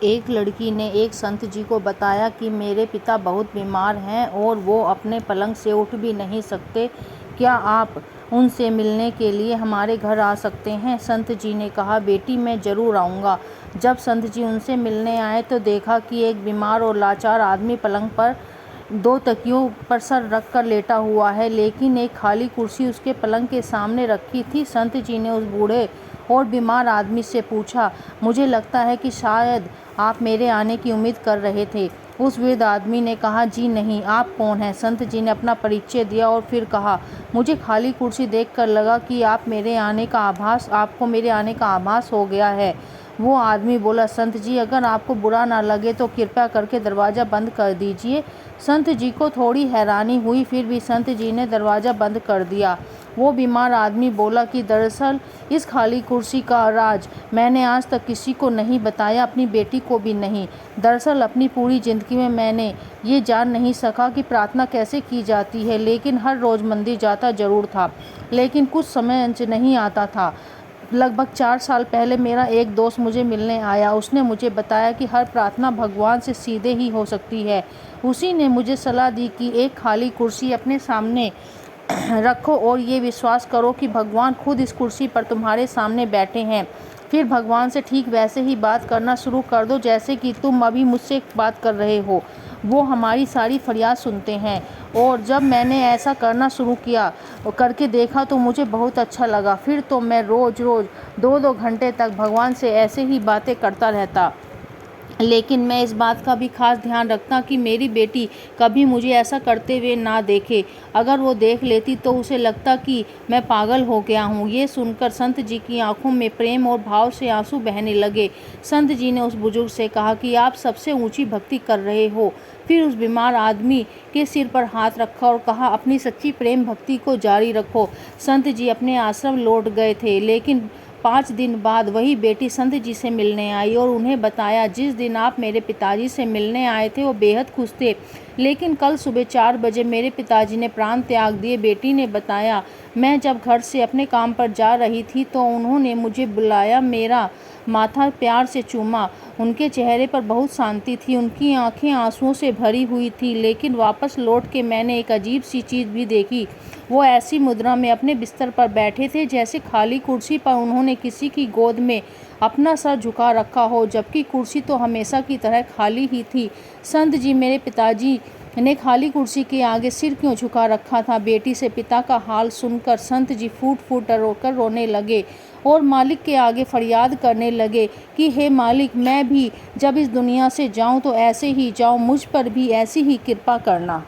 एक लड़की ने एक संत जी को बताया कि मेरे पिता बहुत बीमार हैं और वो अपने पलंग से उठ भी नहीं सकते। क्या आप उनसे मिलने के लिए हमारे घर आ सकते हैं? संत जी ने कहा, बेटी मैं ज़रूर आऊँगा। जब संत जी उनसे मिलने आए तो देखा कि एक बीमार और लाचार आदमी पलंग पर 2 तकियों पर सर रख कर लेटा हुआ है, लेकिन एक खाली कुर्सी उसके पलंग के सामने रखी थी। संत जी ने उस बूढ़े और बीमार आदमी से पूछा, मुझे लगता है कि शायद आप मेरे आने की उम्मीद कर रहे थे। उस वृद्ध आदमी ने कहा, जी नहीं, आप कौन हैं? संत जी ने अपना परिचय दिया और फिर कहा, मुझे खाली कुर्सी देखकर लगा कि आपको मेरे आने का आभास हो गया है। वो आदमी बोला, संत जी अगर आपको बुरा ना लगे तो कृपया करके दरवाज़ा बंद कर दीजिए। संत जी को थोड़ी हैरानी हुई, फिर भी संत जी ने दरवाज़ा बंद कर दिया। वो बीमार आदमी बोला कि दरअसल इस खाली कुर्सी का राज मैंने आज तक किसी को नहीं बताया, अपनी बेटी को भी नहीं। दरअसल अपनी पूरी ज़िंदगी में मैंने ये जान नहीं सका कि प्रार्थना कैसे की जाती है, लेकिन हर रोज़ मंदिर जाता ज़रूर था, लेकिन कुछ समय नहीं आता था। लगभग 4 साल पहले मेरा एक दोस्त मुझे मिलने आया। उसने मुझे बताया कि हर प्रार्थना भगवान से सीधे ही हो सकती है। उसी ने मुझे सलाह दी कि एक खाली कुर्सी अपने सामने रखो और ये विश्वास करो कि भगवान खुद इस कुर्सी पर तुम्हारे सामने बैठे हैं। फिर भगवान से ठीक वैसे ही बात करना शुरू कर दो जैसे कि तुम अभी मुझसे बात कर रहे हो। वो हमारी सारी फरियाद सुनते हैं। और जब मैंने ऐसा करना शुरू किया करके देखा तो मुझे बहुत अच्छा लगा। फिर तो मैं रोज़ 2-2 घंटे तक भगवान से ऐसे ही बातें करता रहता। लेकिन मैं इस बात का भी खास ध्यान रखता कि मेरी बेटी कभी मुझे ऐसा करते हुए ना देखे। अगर वो देख लेती तो उसे लगता कि मैं पागल हो गया हूँ। ये सुनकर संत जी की आंखों में प्रेम और भाव से आंसू बहने लगे। संत जी ने उस बुजुर्ग से कहा कि आप सबसे ऊंची भक्ति कर रहे हो। फिर उस बीमार आदमी के सिर पर हाथ रखा और कहा, अपनी सच्ची प्रेम भक्ति को जारी रखो। संत जी अपने आश्रम लौट गए थे, लेकिन 5 दिन बाद वही बेटी संत जी से मिलने आई और उन्हें बताया, जिस दिन आप मेरे पिताजी से मिलने आए थे वो बेहद खुश थे, लेकिन कल सुबह 4 बजे मेरे पिताजी ने प्राण त्याग दिए। बेटी ने बताया, मैं जब घर से अपने काम पर जा रही थी तो उन्होंने मुझे बुलाया, मेरा माथा प्यार से चूमा। उनके चेहरे पर बहुत शांति थी, उनकी आंखें आंसुओं से भरी हुई थी। लेकिन वापस लौट के मैंने एक अजीब सी चीज़ भी देखी। वो ऐसी मुद्रा में अपने बिस्तर पर बैठे थे जैसे खाली कुर्सी पर उन्होंने किसी की गोद में अपना सर झुका रखा हो, जबकि कुर्सी तो हमेशा की तरह खाली ही थी। संत जी, मेरे पिताजी ने खाली कुर्सी के आगे सिर क्यों झुका रखा था? बेटी से पिता का हाल सुनकर संत जी फूट फूट रोकर रोने लगे और मालिक के आगे फरियाद करने लगे कि हे मालिक, मैं भी जब इस दुनिया से जाऊं तो ऐसे ही जाऊं, मुझ पर भी ऐसी ही कृपा करना।